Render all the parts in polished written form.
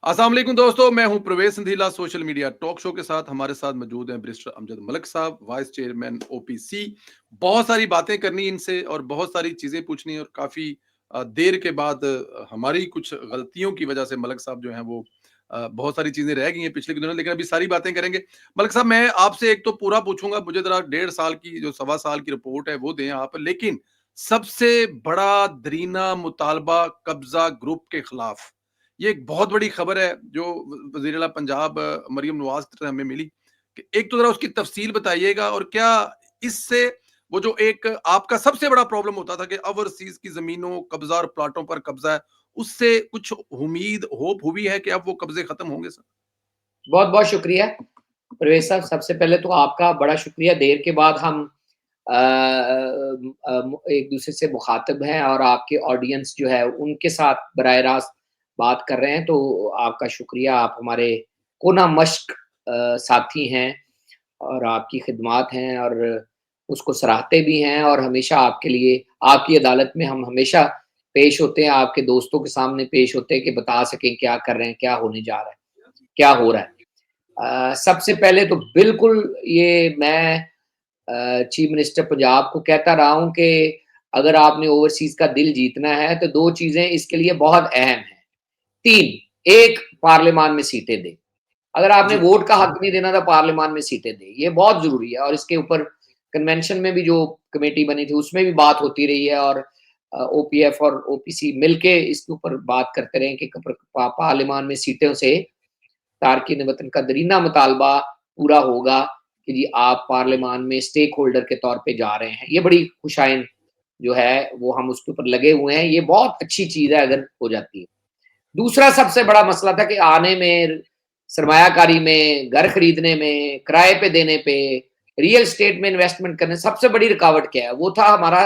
अस्सलाम वालेकुम दोस्तों, मैं हूं प्रवेश संधीला। सोशल मीडिया टॉक शो के साथ हमारे साथ मौजूद हैं बैरिस्टर अमजद मलिक साहब, वाइस चेयरमैन ओपीसी। बहुत सारी बातें करनी इनसे और बहुत सारी चीजें पूछनी और काफी देर के बाद हमारी कुछ गलतियों की वजह से मलिक साहब जो हैं वो बहुत सारी चीजें रह गई हैं पिछले कुछ दिनों, लेकिन अभी सारी बातें करेंगे। मलिक साहब, मैं आपसे एक तो पूरा पूछूंगा, मुझे जरा 1.5 साल की जो सवा साल की रिपोर्ट है वो दें आप, लेकिन सबसे बड़ा दरीना मुतालबा कब्जा ग्रुप के खिलाफ, ये एक बहुत बड़ी खबर है जो वज़ीर आला पंजाब मरियम नवाज़ की तरफ हमें मिली। कि एक तो ज़रा उसकी तफ़सील बताइएगा और क्या इससे वो जो एक आपका सबसे बड़ा प्रॉब्लम होता था कि ओवरसीज़ की ज़मीनों, कब्ज़ा और प्लॉटों पर कब्ज़ा है, उससे कुछ उम्मीद, होप हुई है कि अब वो कब्ज़े खत्म होंगे सर? बहुत बहुत शुक्रिया प्रवेश साहब। सबसे पहले तो आपका बड़ा शुक्रिया, देर के बाद हम एक दूसरे से मुखातिब हैं और आपके ऑडियंस जो है उनके साथ बराह रास्त बात कर रहे हैं, तो आपका शुक्रिया। आप हमारे कोना मश्क साथी हैं और आपकी खिदमात हैं और उसको सराहते भी हैं, और हमेशा आपके लिए आपकी अदालत में हम हमेशा पेश होते हैं, आपके दोस्तों के सामने पेश होते हैं कि बता सकें क्या कर रहे हैं, क्या होने जा रहा है, क्या हो रहा है। सबसे पहले तो बिल्कुल ये मैं चीफ मिनिस्टर पंजाब को कहता रहा हूँ कि अगर आपने ओवरसीज़ का दिल जीतना है तो 2 चीज़ें इसके लिए बहुत अहम हैं। 3, 1 पार्लियामान में सीटें दें। अगर आपने जी। वोट का हक नहीं देना तो पार्लियामान में सीटें दें। ये बहुत ज़रूरी है और इसके ऊपर कन्वेंशन में भी जो कमेटी बनी थी उसमें भी बात होती रही है, और ओपीएफ और ओपीसी मिलके इसके ऊपर बात करते रहे कि पार्लियामान में सीटों से तारकीन वतन का दरीना मुतालबा पूरा होगा कि जी आप पार्लियामान में स्टेक होल्डर के तौर पे जा रहे हैं। ये बड़ी खुशाइन जो है वो हम उसके ऊपर लगे हुए हैं। ये बहुत अच्छी चीज़ है अगर हो जाती है। दूसरा सबसे बड़ा मसला था कि आने में, सरमायाकारी में, घर खरीदने में, किराए पे देने पे, रियल एस्टेट में इन्वेस्टमेंट करने, सबसे बड़ी रुकावट क्या है? वो था हमारा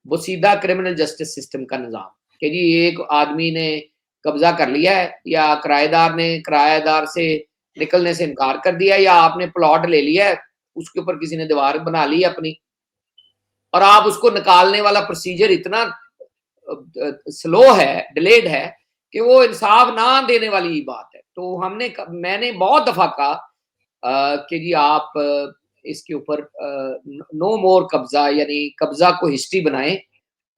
वसीदा क्रिमिनल जस्टिस सिस्टम का निज़ाम कि जी एक आदमी ने कब्ज़ा कर लिया है या किराएदार ने किराएदार से निकलने से इनकार कर दिया, या आपने प्लॉट ले लिया है, उसके ऊपर किसी ने दीवार बना ली है अपनी, और आप उसको निकालने वाला प्रोसीजर इतना स्लो है, डिलेड है कि वो इंसाफ ना देने वाली बात है। तो मैंने बहुत दफ़ा कहा कि जी आप इसके ऊपर नो मोर कब्ज़ा, यानी कब्ज़ा को हिस्ट्री बनाएँ,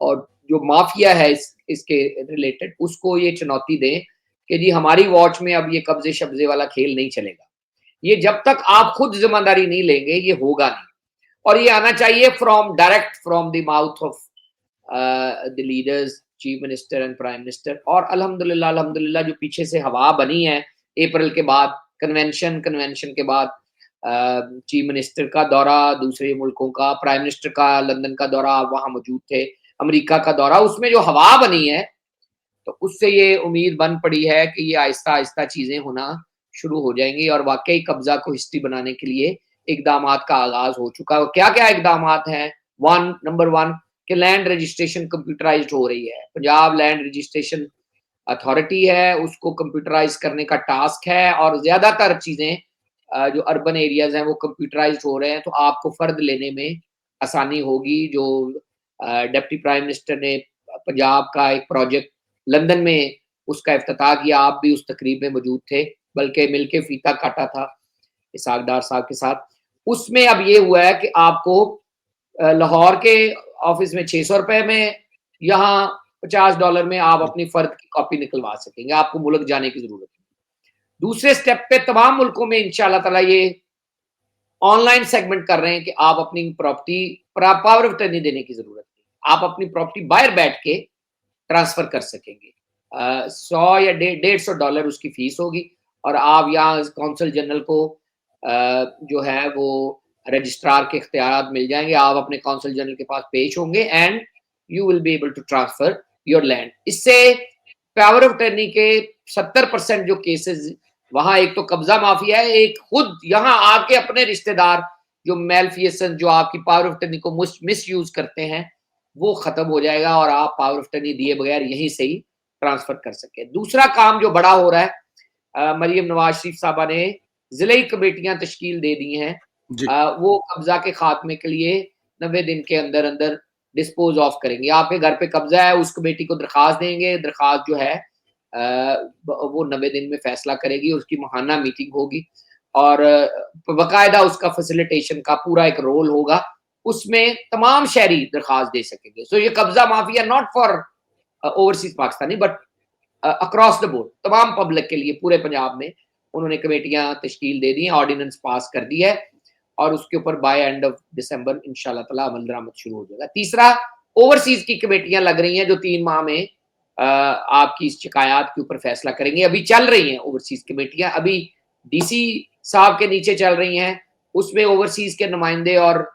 और जो माफिया है इसके रिलेटेड उसको ये चुनौती दें कि जी हमारी वॉच में अब ये कब्ज़े-शब्ज़े वाला खेल नहीं चलेगा। ये जब तक आप खुद ज़िम्मेदारी नहीं लेंगे, ये होगा नहीं। और ये आना चाहिए direct from the mouth of the leaders, chief minister and prime minister. और अल्हम्दुलिल्लाह अल्हम्दुलिल्लाह जो पीछे से हवा बनी है अप्रैल के बाद, कन्वेंशन के बाद, चीफ मिनिस्टर का दौरा दूसरे मुल्कों का, प्राइम मिनिस्टर का लंदन का दौरा, आप वहाँ मौजूद थे, अमेरिका का दौरा, उसमें जो हवा बनी है, तो उससे ये उम्मीद बन पड़ी है कि ये आहिस्ता-आहिस्ता चीज़ें होना शुरू हो जाएँगी और वाक़ई कब्ज़ा को हिस्ट्री बनाने के लिए इक़दामात का आगाज़ हो चुका है। क्या-क्या इक़दामात हैं? नंबर 1 कि लैंड रजिस्ट्रेशन कंप्यूटराइज़्ड हो रही है। पंजाब लैंड रजिस्ट्रेशन अथॉरिटी है, उसको कंप्यूटराइज़ करने का टास्क है, और ज़्यादातर चीज़ें जो अर्बन एरियाज़ हैं वो कंप्यूटराइज़्ड हो रहे हैं, तो आपको फ़र्द लेने में आसानी होगी। जो डिप्टी प्राइम मिनिस्टर ने पंजाब का एक प्रोजेक्ट लंदन में उसका इफ्तिताह किया, आप भी उस तकरीब में मौजूद थे, बल्कि मिलके फीता काटा था इसहाक डार साहब के साथ। उसमें अब ये हुआ है कि आपको लाहौर के ऑफिस में ₹600 में, यहाँ $50 में आप अपनी फर्द की कॉपी निकलवा सकेंगे, आपको मुल्क जाने की जरूरत नहीं। दूसरे स्टेप पे तमाम मुल्कों में इंशाल्लाह ताला ये ऑनलाइन सेगमेंट कर रहे हैं कि आप अपनी प्रॉपर्टी पावर ऑफ अटर्नी देने की जरूरत नहीं, आप अपनी प्रॉपर्टी बाहर बैठ के ट्रांसफर कर सकेंगे। 100 या $150 उसकी फीस होगी, और आप यहाँ कौंसल जनरल को जो है वो रजिस्ट्रार के इख्तियारात मिल जाएंगे, आप अपने कौंसल जनरल के पास पेश होंगे and you will be able to transfer your land. इससे पावर ऑफ अटर्नी के 70% जो केसेस, वहां एक तो कब्जा माफिया है, एक खुद यहाँ आके अपने रिश्तेदार जो मेलफियसन, जो आपकी पावर ऑफ अटर्नी को मिस यूज करते हैं, वो खत्म हो जाएगा और आप पावर ऑफ अटर्नी दिए बगैर यहीं से ही ट्रांसफर कर सके। दूसरा काम जो बड़ा हो रहा है, मरियम नवाज शरीफ साहबा ने जिले कमेटियां तश्कील दे दी हैं, जी। वो कब्जा के खात्मे के लिए 90 दिन के अंदर अंदर डिस्पोज ऑफ करेंगे। आपके घर पे कब्जा है, उस कमेटी को दरखास्त देंगे, दरखास्त जो है वो 90 दिन में फैसला करेगी, उसकी माहाना मीटिंग होगी और बाकायदा उसका फैसिलिटेशन का पूरा एक रोल होगा, उसमें तमाम शहरी दरख्वास्त दे सकेंगे। सो ये कब्जा mafia not for overseas Pakistani but across the board तमाम पब्लिक के लिए पूरे पंजाब में उन्होंने कमेटियां तश्कील दे दी हैं, ऑर्डिनेंस पास कर दिया है और उसके ऊपर बाय एंड ऑफ दिसंबर इंशाल्लाह ताला अमल दरामद शुरू हो जाएगा। तीसरा, ओवरसीज की कमेटियां लग रही हैं जो 3 माह में आपकी इस शिकायत के ऊपर फैसला करेंगे। अभी चल रही हैं ओवरसीज कमेटियां, अभी डीसी साहब के नीचे चल रही हैं, उसमें ओवरसीज के नुमाइंदे और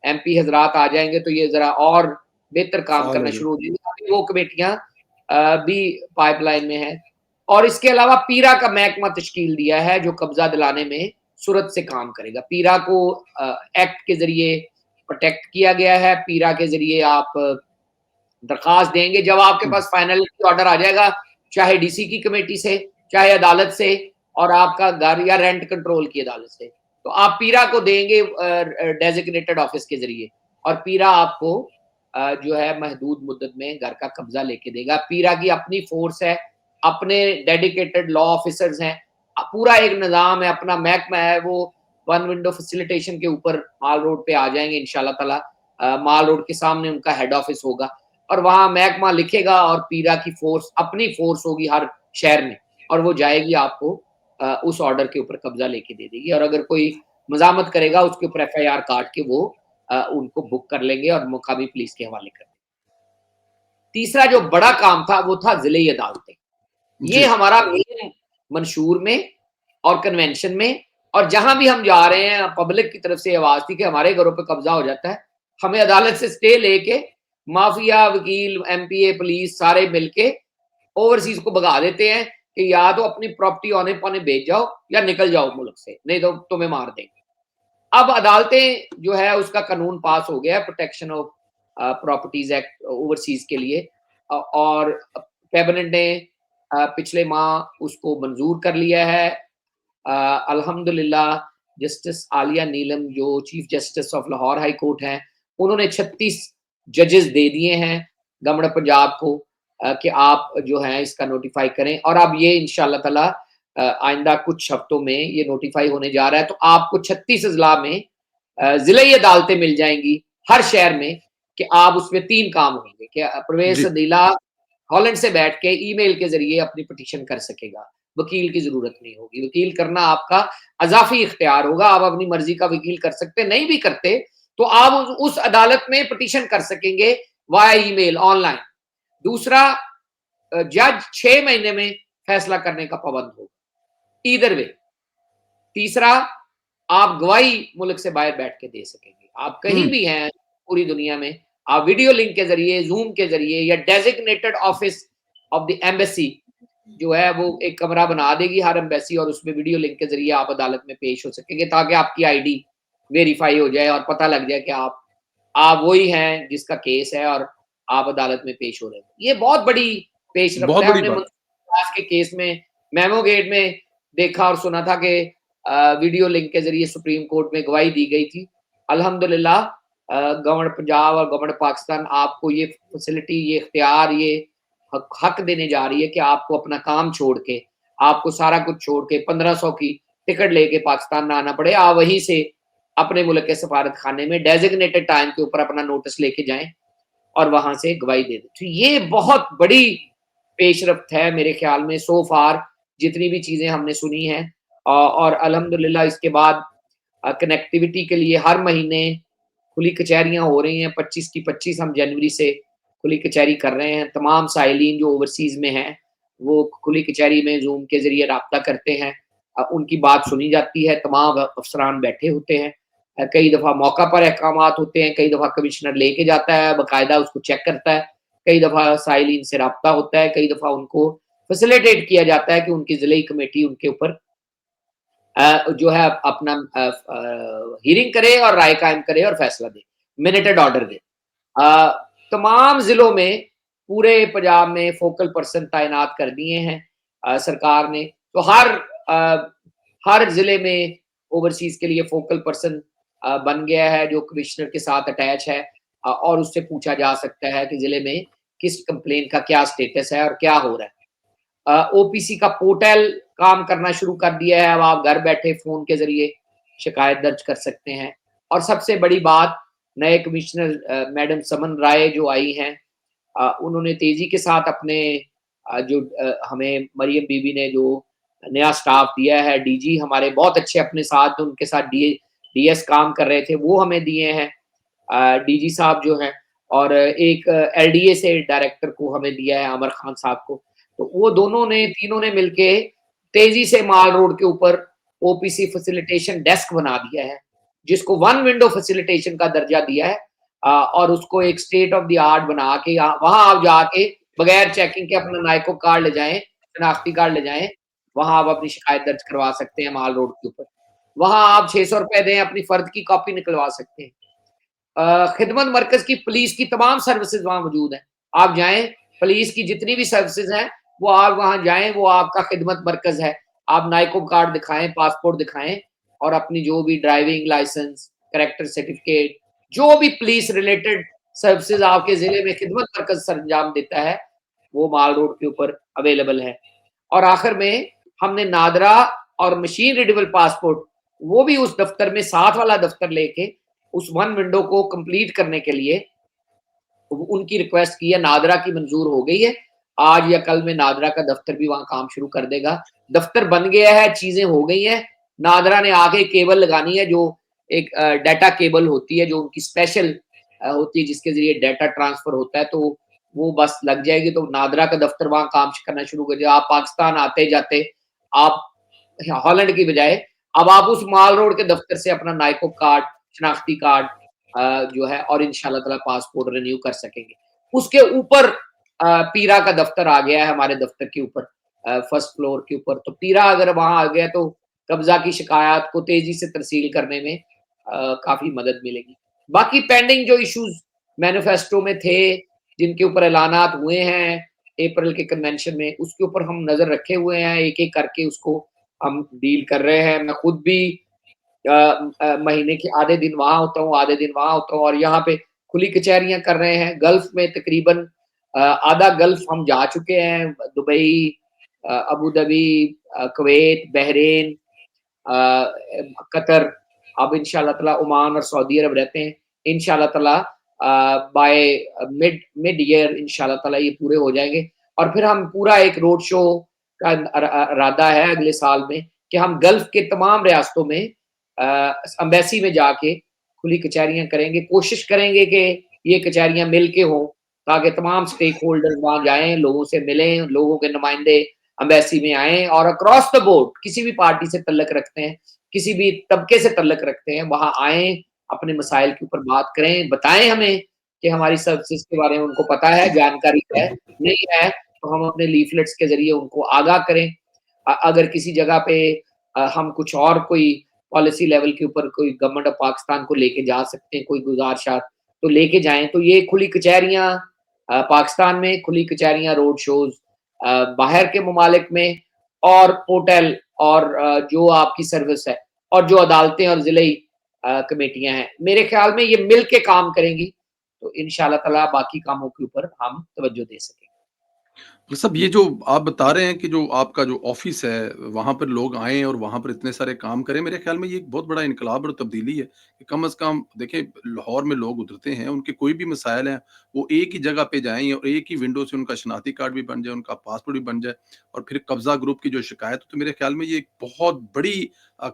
एमपी हजरात आ जाएंगे तो ये जरा और बेहतर काम फाल करना हो गए। शुरू हो जाएंगे। अभी वो कमेटियां भी पाइपलाइन में है और इसके अलावा पीरा का महकमा तश्कील दिया है जो कब्जा दिलाने में सूरत से काम करेगा। पीरा को एक्ट के जरिए प्रोटेक्ट किया गया है, पीरा के जरिए आप दरखास्त देंगे, जब आपके पास फाइनल ऑर्डर आ जाएगा, चाहे डीसी की कमेटी से, चाहे अदालत से और आपका घर या रेंट कंट्रोल की अदालत से, तो आप पीरा को देंगे डेजिग्नेटेड ऑफिस के जरिए और पीरा आपको जो है महदूद मुद्दत में घर का कब्जा लेके देगा। पीरा की अपनी फोर्स है, अपने डेडिकेटेड लॉ ऑफिसर्स हैं, पूरा एक निज़ाम है, अपना महकमा है। वो वन विंडो फैसिलिटेशन के ऊपर माल रोड पे आ जाएंगे इंशाल्लाह ताला। माल रोड के सामने उनका हेड ऑफिस होगा और वहां महकमा लिखेगा और पीरा की फोर्स अपनी फोर्स होगी हर शहर में और वो जाएगी आपको उस ऑर्डर के ऊपर कब्जा लेके दे देगी और अगर कोई मजामत करेगा उसके ऊपर एफआईआर काट के वो उनको बुक कर लेंगे और मुकामी पुलिस के हवाले कर देंगे। तीसरा जो बड़ा काम था वो था जिले अदालतें। ये जी। हमारा मेन मंशूर में और कन्वेंशन में और जहां भी हम जा रहे हैं पब्लिक की तरफ से आवाज थी कि हमारे घरों पे कब्जा हो जाता है, हमें अदालत से स्टे लेके माफिया, वकील, एमपीए, पुलिस सारे मिलके ओवरसीज को भगा देते हैं कि या तो अपनी प्रॉपर्टी औने पौने बेच जाओ या निकल जाओ मुल्क से, नहीं तो तुम्हें मार देंगे। अब अदालतें जो है उसका कानून पास हो गया है, protection of properties act overseas के लिए और कैबिनेट ने पिछले माह उसको मंजूर कर लिया है। अल्हम्दुलिल्लाह जस्टिस आलिया नीलम जो chief justice of Lahore high court हैं, उन्होंने 36 जजेस दे दिए हैं गवर्नमेंट पंजाब को कि आप जो है इसका नोटिफाई करें और अब ये इंशाल्लाह ताला आइंदा कुछ हफ्तों में ये नोटिफाई होने जा रहा है तो आपको 36 अजला में जिले अदालतें मिल जाएंगी हर शहर में कि आप उसमें 3 काम होंगे कि प्रवेश जी। सदीला हॉलैंड से बैठ के ईमेल के जरिए अपनी पिटीशन कर सकेगा, वकील की जरूरत नहीं होगी। वकील करना आपका अजाफी इख्तियार होगा, आप अपनी मर्जी का वकील कर सकते, नहीं भी करते तो आप उस अदालत में पिटीशन कर सकेंगे वाया ईमेल ऑनलाइन। दूसरा, जज 6 महीने में फैसला करने का पाबंद होगा ईदर वे। तीसरा, आप गवाही मुल्क से बाहर बैठ के दे सकेंगे, आप कहीं भी हैं पूरी दुनिया में, आप वीडियो लिंक के जरिए, जूम के जरिए या designated office of the embassy जो है वो एक कमरा बना देगी हर एम्बेसी और उसमें वीडियो लिंक के जरिए आप अदालत में पेश हो सकेंगे ताकि आपकी आईडी वेरीफाई हो जाए और पता लग जाए कि आप वही हैं जिसका केस है और आप अदालत में पेश हो रहे हैं। ये बहुत बड़ी पेशरफ्त बहुत है। बड़ी हमने बात। के केस में मेमो गेट में देखा और सुना था कि वीडियो लिंक के जरिए सुप्रीम कोर्ट में गवाही दी गई थी। अल्हम्दुलिल्लाह गवर्नमेंट पंजाब और गवर्नमेंट पाकिस्तान आपको ये फैसिलिटी, ये इख्तियार, ये हक देने जा रही है कि आपको अपना काम छोड़ के, आपको सारा कुछ छोड़ के 1500 की टिकट लेके पाकिस्तान ना आना पड़े। आप वहीं से अपने मुल्क के सफारत खाने में डेजिग्नेटेड टाइम के ऊपर अपना नोटिस लेके जाएं और वहां से गवाही दे दें। तो ये बहुत बड़ी पेशरफ्त है मेरे ख्याल में सो फार जितनी भी चीजें हमने सुनी हैं और अल्हम्दुलिल्लाह इसके बाद कनेक्टिविटी के लिए हर महीने खुली कचहरियां हो रही हैं। 25 की 25 हम जनवरी से खुली कचहरी कर रहे हैं। तमाम साइलिन जो ओवरसीज में हैं वो खुली कचहरी में जूम के जरिए राब्ता करते हैं। उनकी बात सुनी जाती है, तमाम अफसरान बैठे होते हैं। कई दफ़ा मौका पर अहकामात होते हैं, कई दफ़ा कमिश्नर लेके जाता है, बाकायदा उसको चेक करता है, कई दफ़ा साइलिन से राब्ता होता है, कई दफ़ा उनको फैसिलिटेट किया जाता है कि उनकी ज़िले कमेटी उनके ऊपर जो है अपना हियरिंग करे और राय कायम करे और फैसला दे, मिनटेड ऑर्डर दे। तमाम ज़िलों में पूरे पंजाब में फोकल पर्सन तैनात कर दिए हैं सरकार ने। तो हर ज़िले में ओवरसीज़ के लिए फोकल पर्सन बन गया है जो कमिश्नर के साथ अटैच है और उससे पूछा जा सकता है कि ज़िले में किस कंप्लेंट का क्या स्टेटस है और क्या हो रहा है। ओपीसी का पोर्टल काम करना शुरू कर दिया है, अब आप घर बैठे फ़ोन के ज़रिए शिकायत दर्ज कर सकते हैं। और सबसे बड़ी बात, नए कमिश्नर मैडम समन राय जो आई हैं, उन्होंने तेज़ी के साथ अपने हमें मरियम बीबी ने जो नया स्टाफ दिया है, डीजी हमारे बहुत अच्छे अपने साथ, उनके साथ डीएस काम कर रहे थे, वो हमें दिए हैं, डीजी साहब जो हैं, और एक एलडीए से डायरेक्टर को हमें दिया है, अमर खान साहब को। तो वो दोनों ने, तीनों ने मिलके तेज़ी से माल रोड के ऊपर ओपीसी फैसिलिटेशन डेस्क बना दिया है, जिसको वन विंडो फैसिलिटेशन का दर्जा दिया है, और उसको एक स्टेट ऑफ द आर्ट बना के वहाँ आप जाके बगैर चेकिंग के अपना नाइको कार्ड ले जाएँ, शनाख्ती कार्ड ले जाएँ, वहाँ आप अपनी शिकायत दर्ज करवा सकते हैं माल रोड के ऊपर। वहाँ आप ₹600 दें, अपनी फर्द की कॉपी निकलवा सकते हैं। खिदमत मरकज़ की पुलिस की तमाम सर्विसेज़ वहाँ मौजूद हैं। आप जाएँ, पुलिस की जितनी भी सर्विसेज़ हैं, वो आप वहाँ जाएँ, वो आपका खिदमत मरकज़ है। आप नाइको कार्ड दिखाएँ, पासपोर्ट दिखाएँ और अपनी जो भी ड्राइविंग लाइसेंस, कैरेक्टर सर्टिफ़िकेट, जो भी पुलिस रिलेटेड सर्विसेज़ आपके ज़िले में खिदमत मरकज़ सरंजाम देता है, वो माल रोड के ऊपर अवेलेबल है। और आखिर में हमने नादरा और मशीन रीडेबल पासपोर्ट, वो भी उस दफ्तर में, साथ वाला दफ्तर लेके उस वन विंडो को कंप्लीट करने के लिए उनकी रिक्वेस्ट की है, नादरा की मंजूर हो गई है। आज या कल में नादरा का दफ्तर भी वहाँ काम शुरू कर देगा। दफ्तर बन गया है, चीज़ें हो गई हैं। नादरा ने आके केबल लगानी है, जो एक डाटा केबल होती है, जो उनकी स्पेशल होती है, जिसके ज़रिए डाटा ट्रांसफ़र होता है, तो वो बस लग जाएगी, तो नादरा का दफ्तर वहाँ काम करना शुरू कर दिया। आप पाकिस्तान आते-जाते, आप हॉलैंड की बजाय अब आप उस माल रोड के दफ्तर से अपना नाइको कार्ड, शनाख्ती कार्ड जो है, और इंशाल्लाह ताला पासपोर्ट रिन्यू कर सकेंगे। उसके ऊपर पीरा का दफ्तर आ गया है, हमारे दफ्तर के ऊपर, फर्स्ट फ्लोर के ऊपर। तो पीरा अगर वहाँ आ गया तो कब्ज़ा की शिकायत को तेज़ी से तरसील करने में काफ़ी मदद मिलेगी। बाकी पेंडिंग जो इश्यूज़ मैनिफेस्टो में थे, जिनके ऊपर ऐलानात हुए हैं अप्रैल के कन्वेंशन में, उसके ऊपर हम नज़र रखे हुए हैं, एक-एक करके उसको हम डील कर रहे हैं। मैं खुद भी महीने के आधे दिन वहाँ होता हूँ, आधे दिन वहाँ होता हूँ, और यहाँ पे खुली कचहरियाँ कर रहे हैं। गल्फ़ में तकरीबन आधा गल्फ़ हम जा चुके हैं, Dubai, Abu Dhabi, Kuwait, Bahrain, Qatar, अब इंशाल्लाह ताला ओमान और सऊदी अरब रहते हैं। इंशाल्लाह ताला बाय मिड मिड ईयर इंशाल्लाह ताला ये पूरे हो जाएँगे, और फिर हम पूरा एक रोड शो का इरादा है अगले साल में, कि हम गल्फ़ के तमाम रियासतों में एम्बेसी में जाके खुली कचहरियाँ करेंगे। कोशिश करेंगे कि ये कचहरियाँ मिल के हों, ताकि तमाम स्टेक होल्डर्स वहाँ जाएँ, लोगों से मिलें, लोगों के नुमाइंदे एम्बेसी में आएँ, और अक्रॉस द बोर्ड किसी भी पार्टी से तल्लुक रखते हैं, किसी भी तबके से तल्लुक रखते हैं, वहाँ आएँ, अपने मसाइल के ऊपर बात करें, बताएँ हमें कि हमारी सर्विसेज़ के बारे में उनको पता है, जानकारी है, नहीं है, तो हम अपने लीफ़लेट्स के ज़रिए उनको आगाह करें। अगर किसी जगह पे हम कुछ और कोई पॉलिसी लेवल के ऊपर कोई गवर्नमेंट ऑफ पाकिस्तान को लेके जा सकते हैं, कोई गुज़ारिशात, तो लेके जाएँ। तो ये खुली कचहरियाँ पाकिस्तान में, खुली कचहरियाँ, रोड शोज़ बाहर के ममालिक में, और पोर्टल, और जो आपकी सर्विस है, और जो अदालतें और ज़िले कमेटियाँ हैं, मेरे ख़्याल में ये मिल के काम करेंगी, तो इंशाअल्लाह ताला बाकी कामों के ऊपर हम तवज्जो दे सकेंगे। तो सब ये जो आप बता रहे हैं कि जो आपका जो ऑफ़िस है, वहाँ पर लोग आएँ और वहाँ पर इतने सारे काम करें, मेरे ख़्याल में ये एक बहुत बड़ा इनकलाब और तब्दीली है कि कम से कम देखिए लाहौर में लोग उतरते हैं, उनके कोई भी मसाइल हैं, वो एक ही जगह पे जाएँ और एक ही विंडो से उनका शनाख्ती कार्ड भी बन जाए, उनका पासपोर्ट भी बन जाए और फिर कब्ज़ा ग्रुप की जो शिकायत तो मेरे ख़्याल में ये एक बहुत बड़ी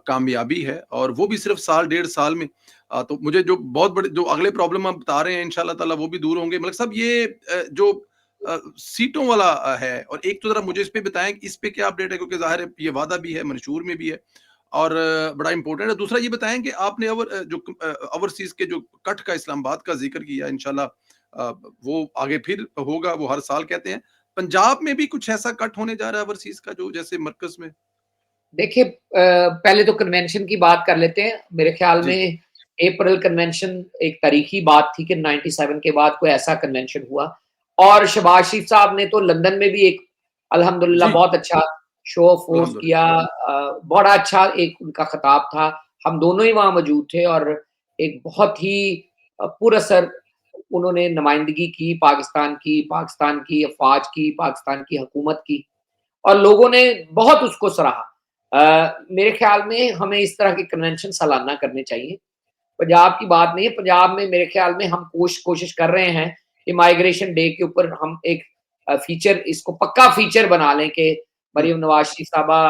कामयाबी है और वो भी सिर्फ़ साल डेढ़ साल में। तो मुझे जो बहुत बड़े जो अगले प्रॉब्लम आप बता रहे हैं इंशाअल्लाह ताला वो भी दूर होंगे। मलिक साहब ये जो सीटों वाला है और एक तो ज़रा मुझे इस पे बताएँ कि इस पे क्या अपडेट है? क्योंकि ज़ाहिर है ये वादा भी है, मंशूर में भी है और बड़ा इम्पोर्टेंट है। दूसरा ये बताएँ कि आपने ओवरसीज़ के जो कट का इस्लामाबाद का ज़िक्र किया इंशाल्लाह वो आगे फिर होगा, वो हर साल कहते हैं। पंजाब में भी कुछ ऐसा कट होने जा रहा है ओवरसीज़ का जो जैसे मरकज़ में? देखिए, पहले तो कन्वेंशन की बात कर लेते हैं। मेरे ख़्याल जी, में अप्रैल कन्वेंशन एक तारीखी बात थी कि 97 के बाद कोई ऐसा कन्वेंशन हुआ, और शहबाज शरीफ साहब ने तो लंदन में भी एक अल्हम्दुलिल्लाह जी, बहुत अच्छा शो ऑफ फ़ोर्स किया। अल्हम्दुलिल्लाह। बड़ा अच्छा एक उनका खिताब था। हम दोनों ही वहाँ मौजूद थे, और एक बहुत ही पुरअसर उन्होंने नुमाइंदगी की पाकिस्तान की अफ़वाज की, पाकिस्तान की हुकूमत की। और लोगों ने बहुत उसको सराहा। मेरे ख्याल में हमें इस तरह के कन्वेंशन सालाना करने चाहिए। पंजाब की बात नहीं है, पंजाब में मेरे ख्याल में हम कोशिश कर रहे हैं कि माइग्रेशन डे के ऊपर हम एक फीचर, इसको पक्का फीचर बना लें कि हुँ, मरियम नवाज शरीफ साहबा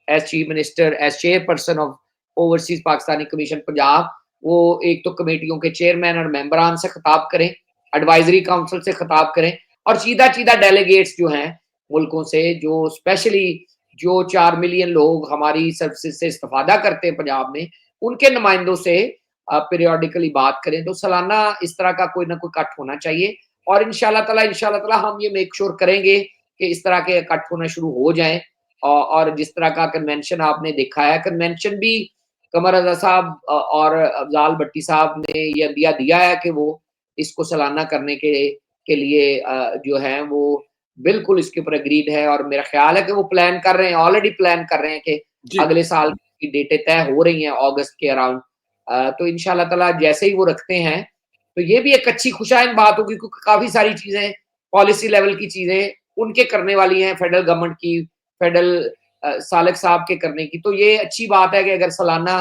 as chief minister, as chairperson of overseas Pakistani commission Punjab, वो एक तो कमेटियों के चेयरमैन और मेंबरान से खिताब करें, एडवाइजरी काउंसिल से खिताब करें, और सीधा-सीधा डेलीगेट्स जो हैं मुल्कों से, जो स्पेशली जो 4 मिलियन लोग हमारी सर्विसेज से इस्तेफादा करते हैं पंजाब में, उनके नुमाइंदों से पीरियोडिकली बात करें। तो सालाना इस तरह का कोई ना कोई कट होना चाहिए, और इंशाल्लाह ताला हम ये मेक श्योर करेंगे कि इस तरह के कट होना शुरू हो जाएँ। और जिस तरह का कन्वेंशन आपने देखा है, कन्वेंशन भी कमर रज़ा साहब और अफ़ज़ाल भट्टी साहब ने ये दिया दिया है कि वो इसको सालाना करने के लिए जो है वो बिल्कुल इसके ऊपर एग्रीड है, और मेरा ख़्याल है कि वो प्लान कर रहे हैं, ऑलरेडी प्लान कर रहे हैं कि जी। अगले साल की डेटें तय हो रही हैं अगस्त के अराउंड। तो इंशाल्लाह ताला जैसे ही वो रखते हैं, तो ये भी एक अच्छी खुशाइंद बात होगी, क्योंकि काफ़ी सारी चीज़ें, पॉलिसी लेवल की चीज़ें उनके करने वाली हैं, फेडरल गवर्नमेंट की, फेडरल सालेक साहब के करने की। तो ये अच्छी बात है कि अगर सालाना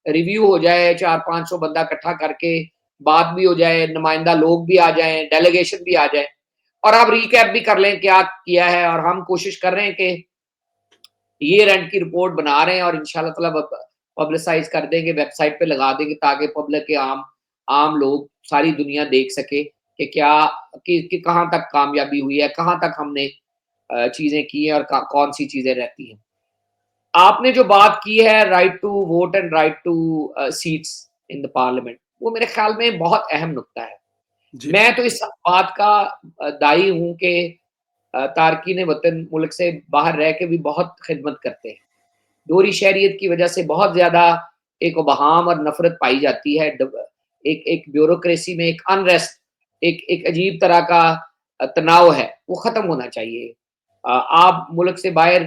रिव्यू हो जाए, 400-500 बंदा इकट्ठा करके बात भी हो जाए, नुमाइंदा लोग भी आ जाएँ, डेलीगेशन भी आ जाए, और आप रिकैप भी कर लें क्या किया है। और हम कोशिश कर रहे हैं कि ईयर एंड की रिपोर्ट बना रहे हैं, और इंशाल्लाह ताला पब्लिसाइज कर देंगे, वेबसाइट पे लगा देंगे, ताकि पब्लिक के आम आम लोग, सारी दुनिया देख सके कि क्या, कि कहाँ तक कामयाबी हुई है, कहाँ तक हमने चीज़ें की हैं, और कौन सी चीज़ें रहती हैं। आपने जो बात की है right to vote and right to seats in the parliament, वो मेरे ख्याल में बहुत अहम नुक्ता है। जी, मैं तो इस बात का दाई हूँ कि तारकीन वतन मुल्क से बाहर रह के भी बहुत खिदमत करते हैं। दोहरी शहरियत की वजह से बहुत ज़्यादा एक उबहाम और नफ़रत पाई जाती है। एक एक ब्यूरोक्रेसी में एक अनरेस्ट, एक अजीब तरह का तनाव है, वो ख़त्म होना चाहिए। आप मुल्क से बाहर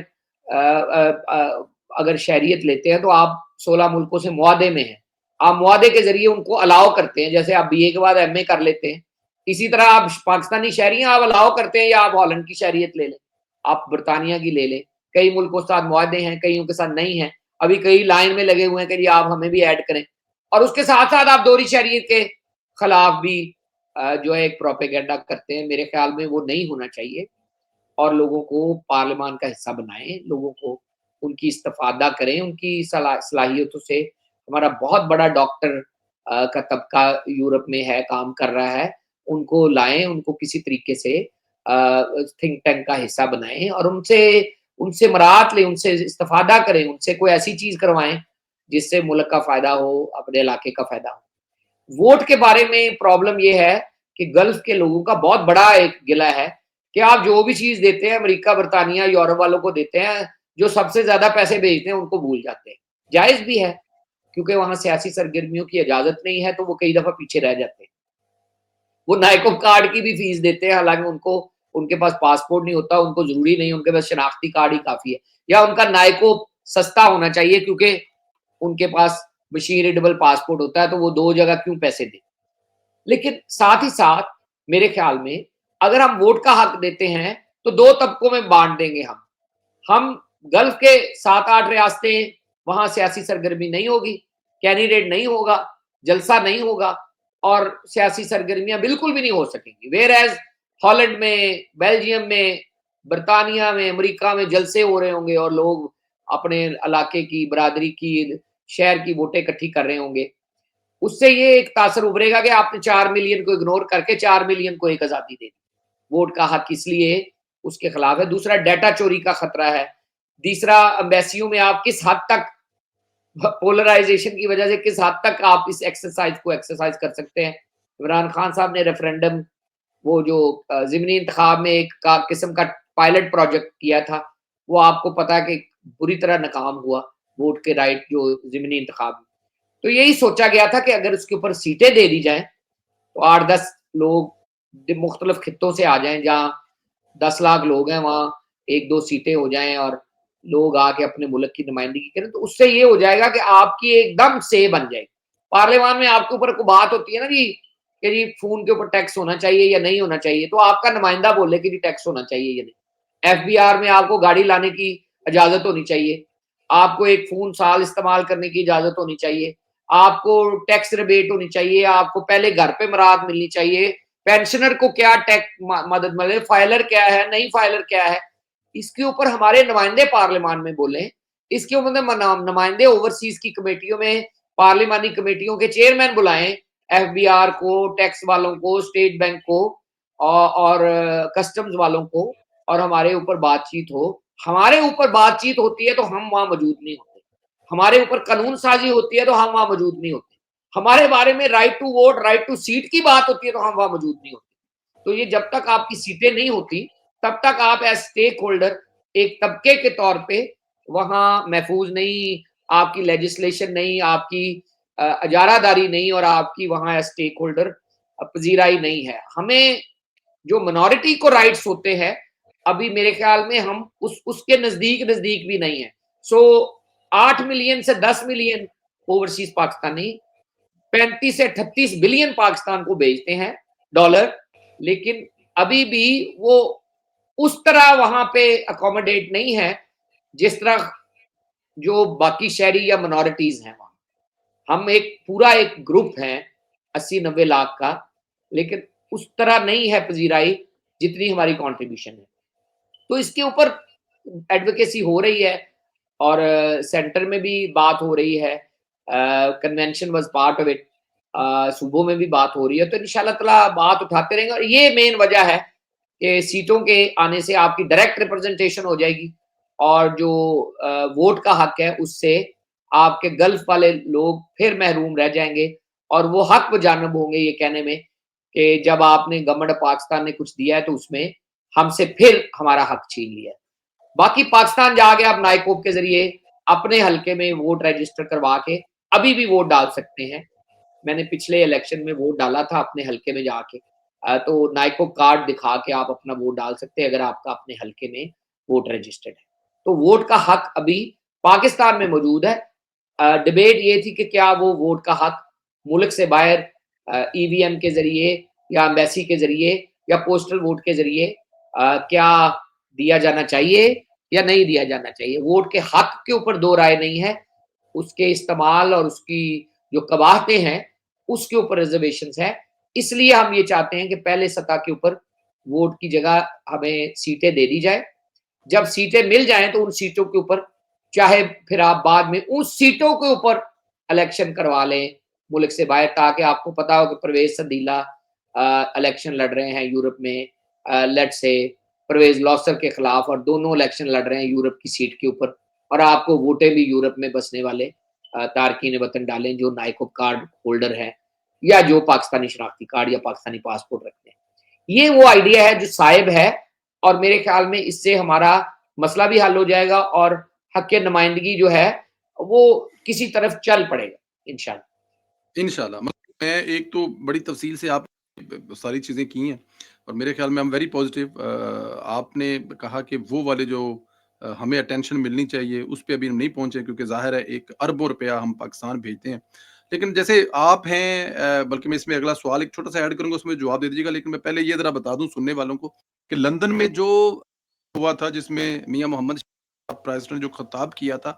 अगर शहरियत लेते हैं, तो आप 16 मुल्कों से मुआहदे में हैं। आप मुआहदे के ज़रिए उनको अलाउ करते हैं, जैसे आप बीए के बाद एमए कर लेते हैं। इसी तरह आप पाकिस्तानी शहरी हैं, आप अलाउ करते हैं, या आप हॉलैंड की शहरियत ले लें, आप बर्तानिया की ले लें। कई मुल्कों के साथ मुआहदे हैं, कईयों के साथ नहीं हैं। अभी कई लाइन में लगे हुए हैं कि जी आप हमें भी ऐड करें, और उसके साथ-साथ आप दोहरी शहरियत के खिलाफ भी जो है एक प्रोपेगेंडा करते हैं। मेरे ख्याल में वो नहीं होना चाहिए, और लोगों को पार्लियामान का हिस्सा बनाएँ, लोगों को उनकी इस्तिफ़ादा करें, उनकी सलाहियतों से। हमारा बहुत बड़ा डॉक्टर का तबका यूरोप में है, काम कर रहा है, उनको लाएँ, उनको किसी तरीके से थिंक टैंक का हिस्सा बनाएँ, और उनसे उनसे मरात लें, उनसे इस्तिफ़ादा करें, उनसे कोई ऐसी चीज़ करवाएँ, जिससे मुल्क का फ़ायदा हो, अपने इलाके का फ़ायदा हो। वोट के बारे में प्रॉब्लम ये है कि गल्फ के लोगों का बहुत बड़ा एक गिला है कि आप जो भी चीज़ देते हैं, अमेरिका, बर्तानिया, यूरोप वालों को देते हैं, जो सबसे ज़्यादा पैसे भेजते हैं, उनको भूल जाते हैं। जायज़ भी है, क्योंकि वहाँ सियासी सरगर्मियों की इजाज़त नहीं है, तो वो कई दफ़ा पीछे रह जाते हैं। वो नायकोब कार्ड की भी फीस देते हैं, हालाँकि उनको, उनके पास पासपोर्ट नहीं होता, उनको ज़रूरी नहीं, उनके पास शनाख्ती कार्ड ही काफ़ी है। या उनका नायकोब सस्ता होना चाहिए, क्योंकि उनके पास मशीन रीडेबल पासपोर्ट होता है, तो वो 2 जगह क्यों पैसे दें। लेकिन साथ ही साथ मेरे ख्याल में अगर हम वोट का हक देते हैं, तो 2 तबकों में बाँट देंगे हम। हम गल्फ के 7-8 रियासतें, वहाँ सियासी सरगर्मी नहीं होगी, कैंडिडेट नहीं होगा, जलसा नहीं होगा, और सियासी सरगर्मियाँ बिल्कुल भी नहीं हो सकेंगी। व्हेयर एज़ हॉलैंड में, बेल्जियम में, बर्तानिया में, अमेरिका में जलसे हो रहे होंगे, और लोग अपने इलाके की, बिरादरी की, शहर की वोटें इकट्ठी कर रहे होंगे। उससे ये एक तासर उभरेगा कि आपने 4 मिलियन को इग्नोर करके 4 मिलियन को एक आज़ादी दे दी। वोट का हक इसलिए उसके खिलाफ है। दूसरा, डाटा चोरी का खतरा है। तीसरा, एम्बेसियों में आप किस हद तक पोलराइजेशन की वजह से किस हद तक आप इस एक्सरसाइज को एक्सरसाइज कर सकते हैं। इमरान खान साहब ने रेफरेंडम, वो जो ज़िमनी इंतखाब में एक का किस्म का पायलट प्रोजेक्ट किया था, वो आपको पता है कि बुरी तरह नाकाम हुआ, वोट के राइट जो ज़िमनी इंतखाब में। तो यही सोचा गया था कि अगर उसके ऊपर सीटें दे दी जाएँ, तो 8-10 लोग मुख्तलिफ खित्तों से आ जाएँ, जहाँ 10 लाख लोग हैं, वहाँ 1-2 सीटें हो जाएँ, और लोग आके अपने मुल्क की नुमाइंदगी करें, तो उससे ये हो जाएगा कि आपकी एकदम से बन जाएगी। पार्लियामान में आपके ऊपर कोई बात होती है ना जी, कि जी फ़ोन के ऊपर टैक्स होना चाहिए या नहीं होना चाहिए, तो आपका नुमाइंदा बोले कि जी टैक्स होना चाहिए या नहीं। एफबीआर में आपको गाड़ी लाने की इजाजत होनी चाहिए, आपको एक फोन साल इस्तेमाल करने की इजाजत होनी चाहिए, आपको टैक्स रिबेट होनी चाहिए, आपको पहले घर पे मराद मिलनी चाहिए, पेंशनर को क्या टैक्स मदद मिले, फाइलर क्या है, नहीं फाइलर क्या है, इसके ऊपर हमारे नुमाइंदे पार्लियामान में बोले, इसके ऊपर नुमाइंदे ओवरसीज की कमेटियों में, पार्लियामानी कमेटियों के चेयरमैन बुलाएं, एफबीआर को, टैक्स वालों को, स्टेट बैंक को और कस्टम्स वालों को, और हमारे ऊपर बातचीत हो। हमारे ऊपर बातचीत होती है तो हम वहां मौजूद नहीं होते, हमारे ऊपर कानून साजी होती है तो हम वहां मौजूद नहीं होते, हमारे बारे में right to vote, right to seat की बात होती है तो हम वहां मौजूद नहीं होते। तो ये जब तक आपकी सीटें नहीं होती, तब तक आप एज स्टेक होल्डर एक तबके के तौर पे वहां महफूज नहीं, आपकी लेजिस्लेशन नहीं, आपकी इजारादारी नहीं, और आपकी वहां एज स्टेक होल्डर पजीराई नहीं है। हमें जो मिनॉरिटी को राइट्स होते हैं, अभी मेरे ख्याल में हम उसके नजदीक नजदीक भी नहीं है। सो 8 मिलियन से 10 मिलियन ओवरसीज पाकिस्तानी 35 से 38 बिलियन पाकिस्तान को भेजते हैं डॉलर, लेकिन अभी भी वो उस तरह वहां पे अकोमोडेट नहीं है जिस तरह जो बाकी शहरी या मिनॉरिटीज हैं वहां। हम एक पूरा एक ग्रुप है 80-90 लाख का, लेकिन उस तरह नहीं है पजीराई जितनी हमारी कंट्रीब्यूशन है। तो इसके ऊपर एडवोकेसी हो रही है, और सेंटर में भी बात हो रही है, convention was part of it, सूबों में भी बात हो रही है, तो इंशाल्लाह ताला बात उठाते रहेंगे। और ये मेन वजह है कि सीटों के आने से आपकी डायरेक्ट रिप्रेजेंटेशन हो जाएगी, और जो वोट का हक है उससे आपके गल्फ वाले लोग फिर महरूम रह जाएंगे, और वो हक बजानब होंगे ये कहने में कि जब आपने गवर्नमेंट ऑफ पाकिस्तान ने कुछ दिया है तो उसमें हमसे फिर हमारा हक छीन लिया है। बाकी पाकिस्तान जाके आप नाइकोप के जरिए अपने हलके में वोट रजिस्टर करवा के अभी भी वोट डाल सकते हैं। मैंने पिछले इलेक्शन में वोट डाला था अपने हलके में जाके, तो नाइकोप कार्ड दिखा के आप अपना वोट डाल सकते हैं अगर आपका अपने हलके में वोट रजिस्टर्ड है। तो वोट का हक अभी पाकिस्तान में मौजूद है। डिबेट ये थी कि क्या वो वोट का हक मुल्क से बाहर ईवीएम के जरिए या एम्बेसी के जरिए या पोस्टल वोट के जरिए क्या दिया जाना चाहिए या नहीं दिया जाना चाहिए। वोट के हक के ऊपर दो राय नहीं है, उसके इस्तेमाल और उसकी जो कवाहतें हैं उसके ऊपर रिजर्वेशंस है। इसलिए हम ये चाहते हैं कि पहले सतह के ऊपर वोट की जगह हमें सीटें दे दी जाए। जब सीटें मिल जाएं तो उन सीटों के ऊपर चाहे फिर आप बाद में उस सीटों के ऊपर इलेक्शन करवा लें मुल्क से बाहर, ताकि आपको पता हो कि परवेज सदीला इलेक्शन लड़ रहे हैं यूरोप में, लेट्स से परवेज लॉसर के खिलाफ, और दोनों इलेक्शन लड़ रहे हैं यूरोप की सीट के ऊपर, और आपको वोटें भी यूरोप में बसने वाले तारकीन वतन डालें जो नाइकोप कार्ड होल्डर है या जो पाकिस्तानी शनाख्ती कार्ड या पाकिस्तानी पासपोर्ट रखते हैं। ये वो आइडिया है जो साहिब है, और मेरे ख्याल में इससे हमारा मसला भी हल हो जाएगा और हक नुमाइंदगी जो है वो किसी तरफ चल पड़ेगा इंशाल्लाह। इंशाल्लाह। मतलब मैं एक तो बड़ी तफ़सील से आप सारी चीज़ें की हैं और मेरे ख़्याल में आई एम वेरी पॉज़िटिव। आपने कहा कि वो वाले जो हमें अटेंशन मिलनी चाहिए, उस पे अभी हम नहीं पहुँचे क्योंकि ज़ाहिर है एक अरबों रुपया हम पाकिस्तान भेजते हैं। लेकिन जैसे आप हैं बल्कि मैं इसमें अगला सवाल एक छोटा-सा ऐड करूँगा, उसमें जवाब दे दीजिएगा। लेकिन मैं पहले ये ज़रा बता दूँ सुनने वालों को कि लंदन में जो हुआ था जिसमें मियाँ मोहम्मद प्राइस ने जो खिताब किया था,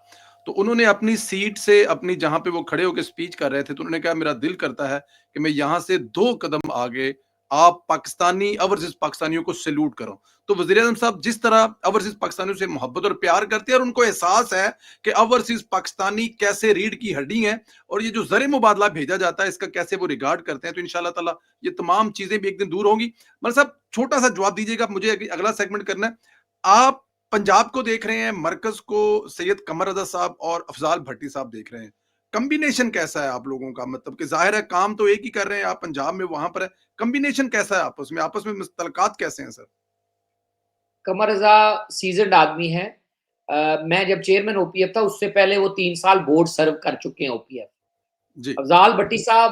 तो उन्होंने अपनी सीट से अपनी जहाँ पे वो खड़े होके स्पीच कर रहे थे, तो उन्होंने कहा मेरा दिल करता है कि मैं यहाँ से 2 कदम आगे आप पाकिस्तानी ओवरसीज़ पाकिस्तानियों को सैल्यूट करूँ। तो वज़ीर-ए-आज़म साहब जिस तरह ओवरसीज़ पाकिस्तानियों से मोहब्बत और प्यार करते हैं और उनको एहसास है कि ओवरसीज़ पाकिस्तानी कैसे रीढ़ की हड्डी हैं और ये जो ज़र मुबादला भेजा जाता है इसका कैसे वो रिगार्ड करते हैं, तो इंशाअल्लाह ताला ये तमाम चीज़ें भी एक दिन दूर होंगी। मगर साहब छोटा-सा जवाब दीजिएगा, मुझे अगला सेगमेंट करना है। आप पंजाब को देख रहे हैं, मरकज़ को सैयद कमर रज़ा साहब और अफ़ज़ाल भट्टी साहब देख रहे हैं। कॉम्बिनेशन कैसा है आप लोगों का? मतलब कि ज़ाहिर है काम तो एक ही कर रहे हैं, आप पंजाब में वहाँ पर है। कॉम्बिनेशन कैसा है आपस में? आपस में मुस्तलकात कैसे हैं सर? कमर रज़ा सीज़न्ड आदमी है। मैं जब चेयरमैन ओपीएफ था उससे पहले वो 3 साल बोर्ड सर्व कर चुके हैं ओपीएफ। जी, अफ़ज़ाल भट्टी साहब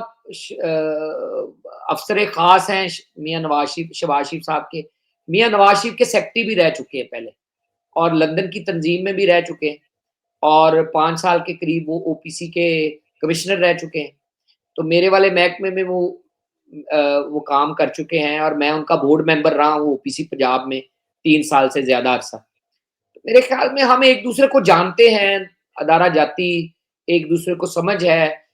अफ़सर ख़ास हैं मियाँ शहबाज शरीफ साहब के। मियाँ नवाज़ शरीफ के सेक्रेटरी भी रह चुके हैं पहले, और लंदन की तंज़ीम में भी रह चुके हैं, और 5 साल के करीब वो ओपीसी के कमिश्नर रह चुके हैं। तो मेरे वाले महकमे में वो काम कर चुके हैं, और मैं उनका बोर्ड मेंबर रहा हूँ ओपीसी पंजाब में। 3 साल से ज्यादा अरसा। तो मेरे ख्याल में हम एक दूसरे को जानते हैं, अदारा जाती एक दूसरे को समझ है,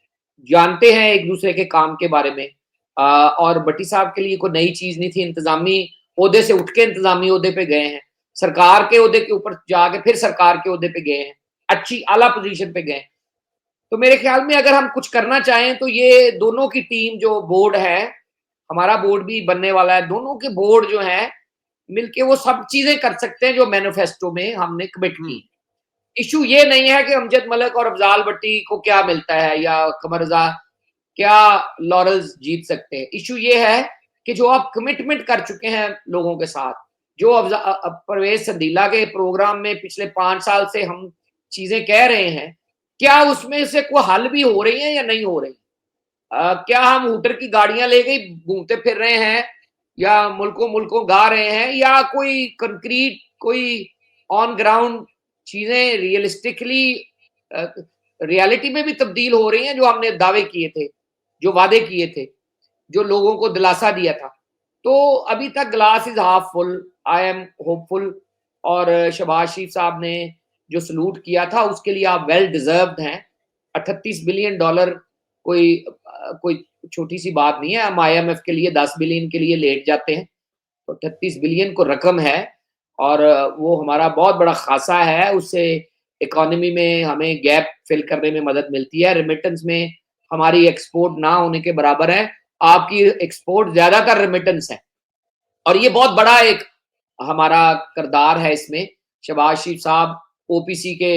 जानते हैं एक दूसरे के काम के बारे में। और भट्टी साहब के लिए कोई नई चीज नहीं थी, इंतजामी ओहदे से उठ के इंतजामी ओहदे पे गए हैं, सरकार के ओहदे के ऊपर जाके फिर सरकार के ओहदे पे गए हैं, अच्छी आला पोजीशन पे गए। तो मेरे ख्याल में अगर हम कुछ करना चाहें तो ये दोनों की टीम जो बोर्ड है, हमारा बोर्ड भी बनने वाला है, दोनों के बोर्ड जो है मिलके वो सब चीजें कर सकते हैं जो मैनिफेस्टो में हमने कमिट की। इशू ये नहीं है कि अमजद मलिक और अफजाल भट्टी को क्या मिलता है या कमर रजा क्या लॉरल्स जीत सकते हैं। इशू ये है कि जो आप कमिटमेंट कर चुके हैं लोगों के साथ, जो परवेज संदीला के प्रोग्राम में पिछले 5 साल से हम चीजें कह रहे हैं, क्या उसमें से कोई हल भी हो रही है या नहीं हो रही। क्या हम हूटर की गाड़ियां ले गई घूमते फिर रहे हैं या मुल्कों मुल्कों गा रहे हैं, या कोई कंक्रीट कोई ऑन ग्राउंड चीजें रियलिस्टिकली रियलिटी में भी तब्दील हो रही हैं, जो हमने दावे किए थे, जो वादे किए थे, जो लोगों को दिलासा दिया था। तो अभी तक glass is half full, I am hopeful. और शहबाज शरीफ साहब ने जो सलूट किया था उसके लिए आप वेल डिजर्व्ड हैं। 38 बिलियन डॉलर कोई छोटी सी बात नहीं है। हम IMF के लिए 10 बिलियन के लिए लेट जाते हैं, तो 38 बिलियन को रकम है और वो हमारा बहुत बड़ा खासा है। उससे इकोनॉमी में हमें गैप फिल करने में मदद मिलती है। रेमिटेंस में हमारी एक्सपोर्ट ना होने के बराबर है, आपकी एक्सपोर्ट ज्यादातर रेमिटेंस है और ये बहुत बड़ा एक हमारा किरदार है इसमें। शहबाज शरीफ साहब OPC के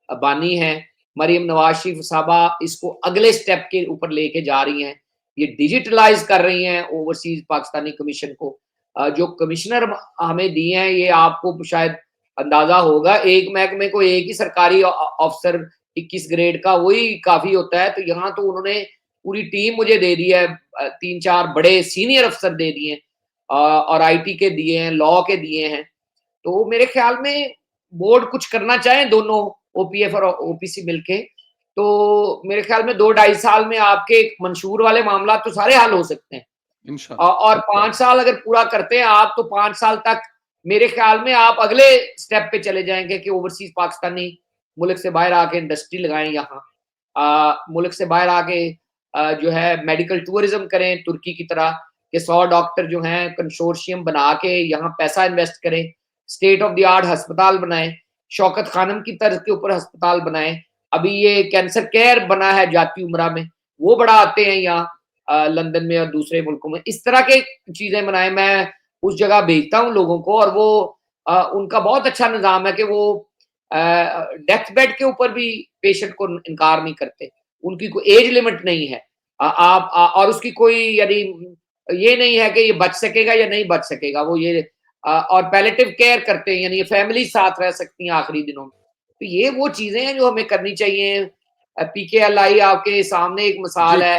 बानी हैं, मरियम नवाज शरीफ साहबा इसको अगले स्टेप के ऊपर लेके जा रही हैं, ये डिजिटलाइज कर रही हैं ओवरसीज पाकिस्तानी कमीशन को। जो कमिश्नर हमें दिए हैं ये आपको शायद अंदाजा होगा, एक महकमे को एक ही सरकारी ऑफिसर 21 ग्रेड का वही काफी होता है। तो यहाँ तो उन्होंने पूरी टीम मुझे दे दी है, 3-4 बड़े सीनियर अफसर दे दिए हैं और IT के दिए हैं, लॉ के दिए हैं। तो मेरे ख्याल में बोर्ड कुछ करना चाहे दोनों OPF और OPC मिलके, तो मेरे ख्याल में 2-2.5 साल में आपके मंशूर वाले मामला तो सारे हल हो सकते हैं। और 5 साल अगर पूरा करते हैं आप, तो 5 साल तक मेरे ख्याल में आप अगले स्टेप पे चले जाएंगे कि ओवरसीज पाकिस्तानी मुल्क से बाहर आके इंडस्ट्री लगाएं, यहाँ मुल्क से बाहर आके जो है मेडिकल टूरिज्म करें तुर्की की तरह, कि 100 डॉक्टर जो हैं कंसोर्शियम बना के यहाँ पैसा इन्वेस्ट करें, स्टेट ऑफ द आर्ट अस्पताल बनाएं, शौकत खानम की तर्ज के ऊपर अस्पताल बनाएं। अभी ये कैंसर केयर बना है जाती उमरा में, वो बड़ा आते हैं यहाँ लंदन में और दूसरे मुल्कों में। इस तरह के चीजें बनाए, मैं उस जगह भेजता हूँ लोगों को और वो उनका बहुत अच्छा निजाम है कि वो डेथ बेड के ऊपर भी पेशेंट को इनकार नहीं करते, उनकी कोई एज लिमिट नहीं है। और उसकी कोई यानी ये नहीं है कि ये बच सकेगा या नहीं बच सकेगा, वो ये और पैलेटिव केयर करते हैं, यानी ये फैमिली साथ रह सकती हैं आखिरी दिनों में। तो ये वो चीजें हैं जो हमें करनी चाहिए। PKLI आपके सामने एक मिसाल है,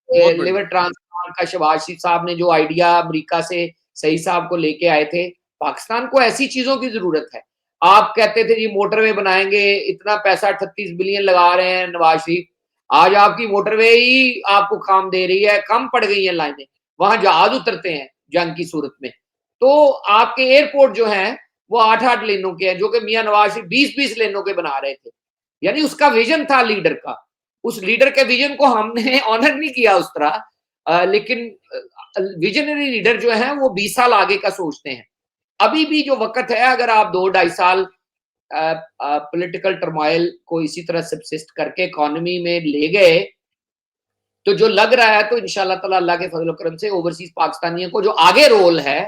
लिवर ट्रांसप्लांट का शहबाज शरीफ साहब ने जो आइडिया अमेरिका से सही साहब को लेके आए थे। पाकिस्तान को ऐसी चीजों की जरूरत है। आप कहते थे जी मोटरवे बनाएंगे, इतना पैसा 38 बिलियन लगा रहे हैं नवाज शरीफ, आज आपकी मोटरवे ही आपको काम दे रही है, कम पड़ गई है लाइनें, वहां जहाज उतरते हैं जंग की सूरत में। तो आपके एयरपोर्ट जो है वो 8-8 लेनों के हैं, जो कि मियां नवाज शरीफ 20-20 लेनों के बना रहे थे। यानी उसका विजन था लीडर का, उस लीडर के विजन को हमने ऑनर नहीं किया उस तरह। लेकिन विजनरी लीडर जो है वो 20 साल आगे का सोचते हैं। अभी भी जो वक्त है, अगर आप 2-2.5 साल पॉलिटिकल टर्मोइल को इसी तरह सबसिस्ट करके इकोनॉमी में ले गए, तो जो लग रहा है, तो इंशाल्लाह ताला अल्लाह के फजल करम से ओवरसीज पाकिस्तानियों को जो आगे रोल है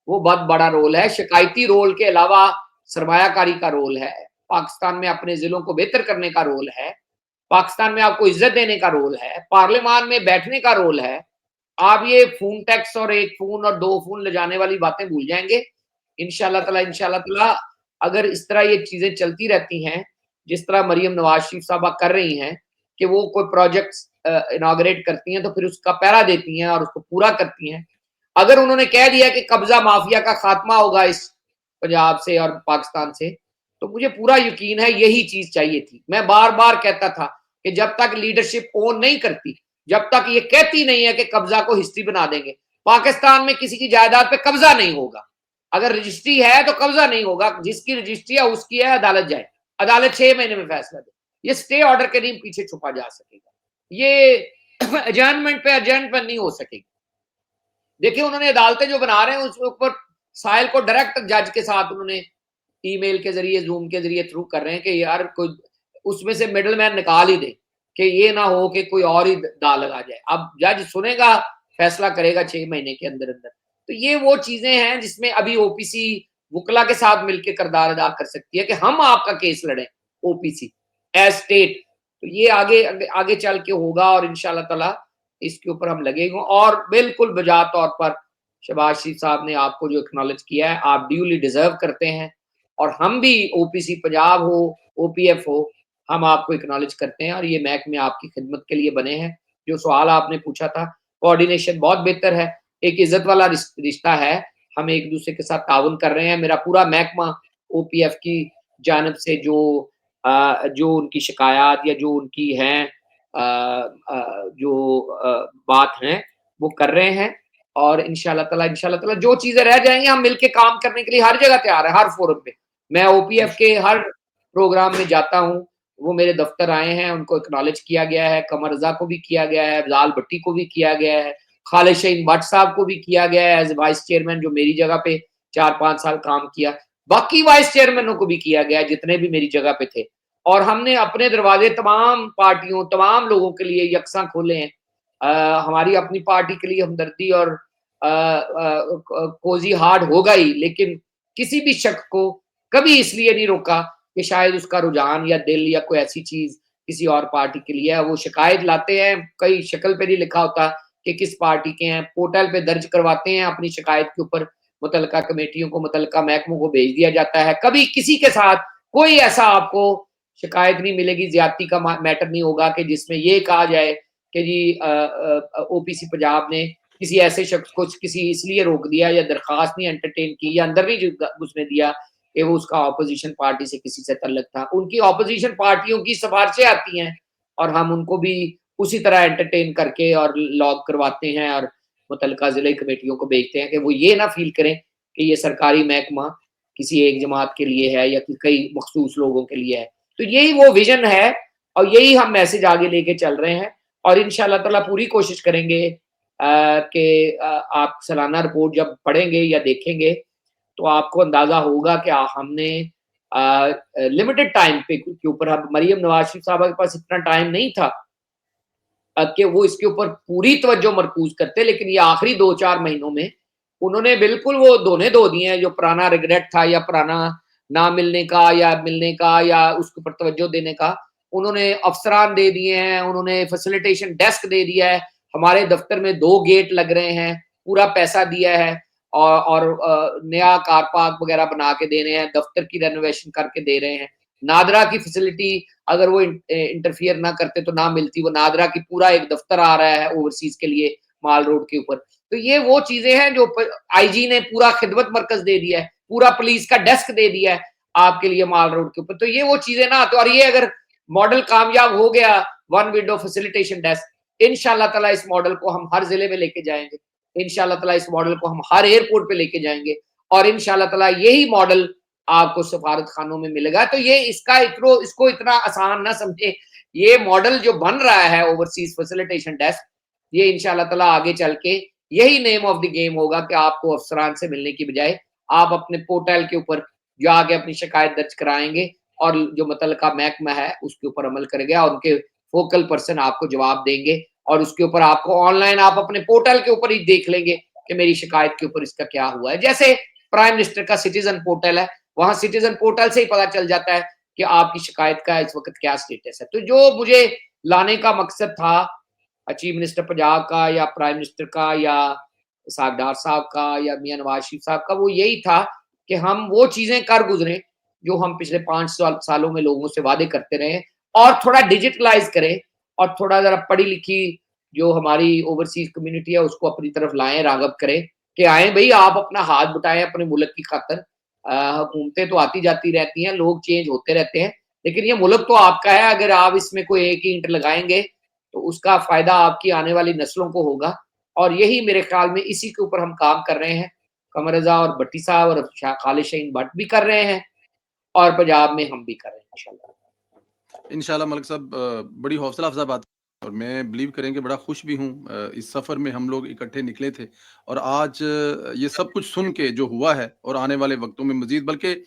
वो बहुत बड़ा रोल है। शिकायती रोल के अलावा सरमायाकारी का रोल है, पाकिस्तान में अपने जिलों को बेहतर करने का रोल है, पाकिस्तान में आपको इज्जत देने का रोल है, पार्लियामान में बैठने का रोल है। आप ये फोन टैक्स और 1 फोन और 2 फोन ले जाने वाली बातें भूल जाएंगे इंशाल्लाह ताला। अगर इस तरह ये चीजें चलती रहती हैं, जिस तरह मरियम नवाज शरीफ साहबा कर रही हैं कि वो कोई प्रोजेक्ट्स इनॉग्रेट करती हैं तो फिर उसका पैरा देती हैं और उसको पूरा करती हैं। अगर उन्होंने कह दिया कि कब्जा माफिया का खात्मा होगा इस पंजाब से और पाकिस्तान से, तो मुझे पूरा यकीन है यही चीज चाहिए थी। मैं बार बार कहता था कि जब तक लीडरशिप ओन नहीं करती, जब तक ये कहती नहीं है कि कब्जा को हिस्ट्री बना देंगे, पाकिस्तान में किसी की जायदाद पे कब्जा नहीं होगा। अगर रजिस्ट्री है तो कब्जा नहीं होगा, जिसकी रजिस्ट्री है उसकी है, अदालत जाए, अदालत 6 महीने में फैसला दे। ये स्टे ऑर्डर के नहीं पीछे छुपा जा सकेगा, ये अजर्नमेंट पे अजर्नमेंट नहीं हो सकेगी। देखिए उन्होंने अदालतें जो बना रहे हैं उसके ऊपर साइल को डायरेक्ट जज के साथ उन्होंने ईमेल के जरिए, जूम के जरिए थ्रू कर रहे हैं कि यार कोई उसमें से मिडल मैन निकाल ही दे, कि ये ना हो कि कोई और ही दाल लगा जाए। अब जज सुनेगा, फैसला करेगा 6 महीने के अंदर अंदर। तो ये वो चीजें हैं जिसमें अभी ओपीसी वुकला के साथ मिलकर किरदार अदा कर सकती है कि हम आपका केस लड़ें, ओपीसी एज स्टेट। तो ये आगे आगे चल के होगा और इंशाल्लाह ताला इसके ऊपर हम लगेंगे। और बिल्कुल बजा तौर पर शहबाज शरीफ साहब ने आपको जो एक्नॉलेज किया है, आप ड्यूली डिजर्व करते हैं, और हम भी ओपीसी पंजाब हो, ओपीएफ हो, हम आपको एक्नॉलेज करते हैं और ये महकमे आपकी खिदमत के लिए बने हैं। जो सवाल आपने पूछा था, कोऑर्डिनेशन बहुत बेहतर है, एक इज्जत वाला रिश्ता है, हम एक दूसरे के साथ ताउन कर रहे हैं। मेरा पूरा महकमा ओपीएफ की जानब से जो उनकी शिकायत या जो उनकी हैं बात हैं वो कर रहे हैं। और इंशाल्लाह ताला जो चीजें रह जाएंगी हम मिलके काम करने के लिए हर जगह तैयार है, हर फोरम पे। मैं ओपीएफ के हर प्रोग्राम में जाता हूँ, वो मेरे दफ्तर आए हैं, उनको एक्नॉलेज किया गया है, कमर रजा को भी किया गया है, बिलाल भट्टी को भी किया गया है, खालिद शहीन भट्ट साहब को भी किया गया है एज वाइस चेयरमैन, जो मेरी जगह पे 4-5 साल काम किया, बाकी वाइस चेयरमैनों को भी किया गया है जितने भी मेरी जगह पे थे। और हमने अपने दरवाजे तमाम पार्टियों, तमाम लोगों के लिए यकसा खोले हैं। हमारी अपनी पार्टी के लिए हमदर्दी और कोजी हार्ड होगा ही, लेकिन किसी भी शख्स को कभी इसलिए नहीं रोका कि शायद उसका रुझान या दिल या कोई ऐसी चीज किसी और पार्टी के लिए है। वो शिकायत लाते हैं, कई शक्ल पे नहीं लिखा होता कि किस पार्टी के हैं, पोर्टल पे दर्ज करवाते हैं अपनी शिकायत के ऊपर, मुतलका कमेटियों को, मुतलका महकमों को भेज दिया जाता है। कभी किसी के साथ कोई ऐसा आपको शिकायत नहीं मिलेगी, ज्यादती का मैटर नहीं होगा कि जिसमें ये कहा जाए कि जी ओपीसी पंजाब ने किसी ऐसे शख्स को किसी इसलिए रोक दिया या दरखास्त नहीं एंटरटेन की या अंदर नहीं घुसने दिया कि वो उसका ऑपोजिशन पार्टी से किसी से तल्लक था। उनकी ऑपोजिशन पार्टियों की सिफारिशें आती हैं और हम उनको भी उसी तरह एंटरटेन करके और लॉग करवाते हैं और मुतलका जिले कमेटियों को भेजते हैं कि वो ये ना फील करें कि ये सरकारी महकमा किसी एक जमात के लिए है या कई मखसूस लोगों के लिए है। तो यही वो विजन है और यही हम मैसेज आगे लेके चल रहे हैं और इंशाल्लाह ताला पूरी कोशिश करेंगे कि आप सालाना रिपोर्ट जब पढ़ेंगे या देखेंगे तो आपको अंदाजा होगा कि हमने लिमिटेड टाइम पे के ऊपर, अब मरियम नवाज शरीफ साहब के पास इतना टाइम नहीं था कि वो इसके ऊपर पूरी तवज्जो मरकूज करते, लेकिन ये आखिरी 2-4 महीनों में उन्होंने बिल्कुल वो दोने धो दिए हैं। जो पुराना रिग्रेट था या पुराना ना मिलने का या मिलने का या उसके ऊपर तवज्जो देने का, उन्होंने अफसरान दे दिए हैं, उन्होंने फैसिलिटेशन डेस्क दे दिया है, हमारे दफ्तर में 2 गेट लग रहे हैं, पूरा पैसा दिया है और नया कार पार्क वगैरह बना के दे रहे हैं, दफ्तर की रेनोवेशन करके दे रहे हैं। नादरा की फैसिलिटी अगर वो इंटरफियर ना करते तो ना मिलती, वो नादरा की पूरा एक दफ्तर आ रहा है ओवरसीज के लिए माल रोड के ऊपर। तो ये वो चीजें हैं जो आईजी ने पूरा खिदमत मरकज दे दिया है, पूरा पुलिस का डेस्क दे दिया है आपके लिए माल रोड के ऊपर। तो ये वो चीजें ना, तो और ये अगर मॉडल कामयाब हो गया, वन विंडो फैसिलिटेशन डेस्क, इंशाल्लाह ताला इस मॉडल को हम हर जिले में लेके जाएंगे, इंशाल्लाह ताला इस मॉडल को हम हर एयरपोर्ट पे लेके जाएंगे और इंशाल्लाह ताला यही मॉडल आपको सफारत खानों में मिलेगा। तो ये इसको इतना आसान ना समझे, ये मॉडल जो बन रहा है ओवरसीज फैसिलिटेशन डेस्क, ये इंशाल्लाह ताला आगे चल के यही नेम ऑफ द गेम होगा कि आपको अफसरान से मिलने की बजाय आप अपने पोर्टल के ऊपर जाके अपनी शिकायत दर्ज कराएंगे और जो मुतलका महकमा है उसके ऊपर अमल करेगा और उनके फोकल पर्सन आपको जवाब देंगे और उसके ऊपर आपको ऑनलाइन आप अपने पोर्टल के ऊपर ही देख लेंगे कि मेरी शिकायत के ऊपर इसका क्या हुआ है। जैसे प्राइम मिनिस्टर का सिटीजन पोर्टल है, वहां सिटीजन पोर्टल से ही पता चल जाता है कि आपकी शिकायत का इस वक्त क्या स्टेटस है। तो जो मुझे लाने का मकसद था चीफ मिनिस्टर पंजाब का या प्राइम मिनिस्टर का या सागदार साहब का या मियां नवाज शरीफ साहब का, वो यही था कि हम वो चीजें कर गुजरे जो हम पिछले 5 सालों में लोगों से वादे करते रहे और थोड़ा डिजिटलाइज करें और थोड़ा जरा पढ़ी लिखी जो हमारी ओवरसीज कम्युनिटी है उसको अपनी तरफ लाएं, रागब करें कि आए भाई आप अपना हाथ बटाएं अपने मुल्क की खातर। हुकूमतें तो आती जाती रहती हैं, लोग चेंज होते रहते हैं, लेकिन ये मुल्क तो आपका है। अगर आप इसमें कोई एक ही ईंट लगाएंगे तो उसका फायदा आपकी आने वाली नस्लों को होगा और यही मेरे ख्याल में इसी के ऊपर हम काम कर रहे हैं। कमर रज़ा और भट्टी साहब और खालिद शाहीन भट्ट भी कर रहे हैं, और पंजाब में हम भी कर रहे हैं इंशाल्लाह। इंशाल्लाह मलिक साहब, बड़ी हौसला अफ़ज़ा बात, और मैं बिलीव करेंगे बड़ा खुश भी हूँ। इस सफ़र में हम लोग इकट्ठे निकले थे और आज ये सब कुछ सुन के जो हुआ है और आने वाले वक्तों में मज़ीद, बल्कि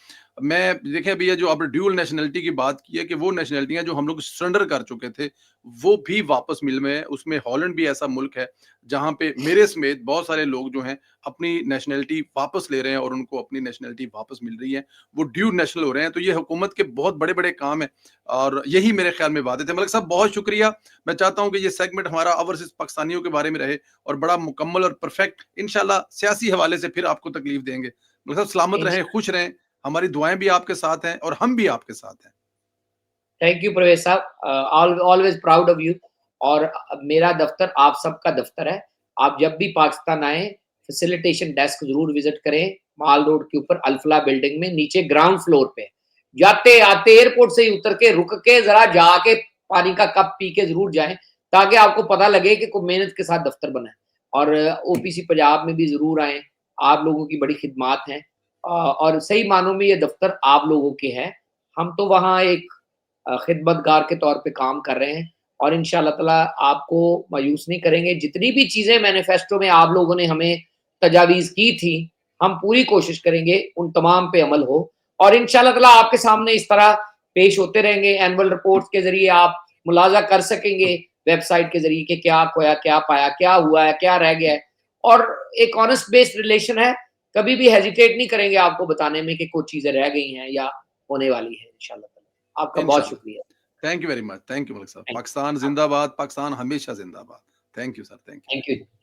मैं देखें अभी ये जो आपने ड्यूल नेशनैलिटी की बात की है कि वो नेशनैलिटियाँ जो हम लोग सरेंडर कर चुके थे, वो भी वापस मिल में है। उसमें हॉलैंड भी ऐसा मुल्क है जहाँ पे मेरे समेत बहुत सारे लोग जो हैं अपनी नेशनैलिटी वापस ले रहे हैं और उनको अपनी नेशनैलिटी वापस मिल रही है। वो ड्यूल नेशनल हो रहे हैं। तो ये हुकूमत के बहुत बड़े-बड़े काम हैं और यही मेरे ख्याल में वादे थे। मलिक साहब बहुत शुक्रिया। मैं चाहता हूँ कि ये सेगमेंट हमारा ओवरसीज़ पाकिस्तानियों के बारे में रहे और बड़ा मुकम्मल और परफेक्ट, इंशाल्लाह सियासी हवाले से फिर आपको तकलीफ देंगे। मलिक साहब सलामत रहें, इंशाल्लाह। खुश रहें। हमारी दुआएँ भी आपके साथ हैं और हम भी आपके साथ हैं। थैंक यू परवेज साहब, ऑलवेज प्राउड ऑफ यू। और मेरा दफ्तर आप सबका दफ्तर है। आप जब भी पाकिस्तान आए, फैसिलिटेशन डेस्क जरूर विजिट करें, माल रोड के ऊपर अल्फला बिल्डिंग में नीचे ग्राउंड फ्लोर पे। जाते आते एयरपोर्ट से ही उतर के रुक के जरा जाके पानी का कप पी के जरूर जाएं, ताकि आपको पता लगे कि कोई मेहनत के साथ दफ्तर बना है। और ओपीसी पंजाब में भी जरूर आए, आप लोगों की बड़ी खिदमात हैं, और सही मानों में ये दफ्तर आप लोगों के हैं। हम तो वहाँ एक खिदमतगार के तौर पे काम कर रहे हैं, और इंशाअल्लाह ताला आपको मायूस नहीं करेंगे। जितनी भी चीज़ें मैनिफेस्टो में आप लोगों ने हमें तजावीज़ की थी, हम पूरी कोशिश करेंगे उन तमाम पे अमल हो, और इंशाअल्लाह ताला आपके सामने इस तरह पेश होते रहेंगे। एनुअल रिपोर्ट्स के ज़रिए आप मुलाज़ा कर सकेंगे, वेबसाइट के ज़रिए कि क्या खोया, क्या पाया, क्या हुआ है, क्या रह गया है। और एक ऑनेस्ट बेस्ड रिलेशन है, कभी भी हेजिटेट नहीं करेंगे आपको बताने में कि कुछ चीज़ें रह गई हैं या होने वाली है इंशाअल्लाह ताला। आपका बहुत इंशाल्लाह। शुक्रिया। Thank you very much. Thank you Malik sahab. Thank Pakistan you. ज़िंदाबाद, पाकिस्तान हमेशा ज़िंदाबाद। Thank you sir, thank you. Thank you.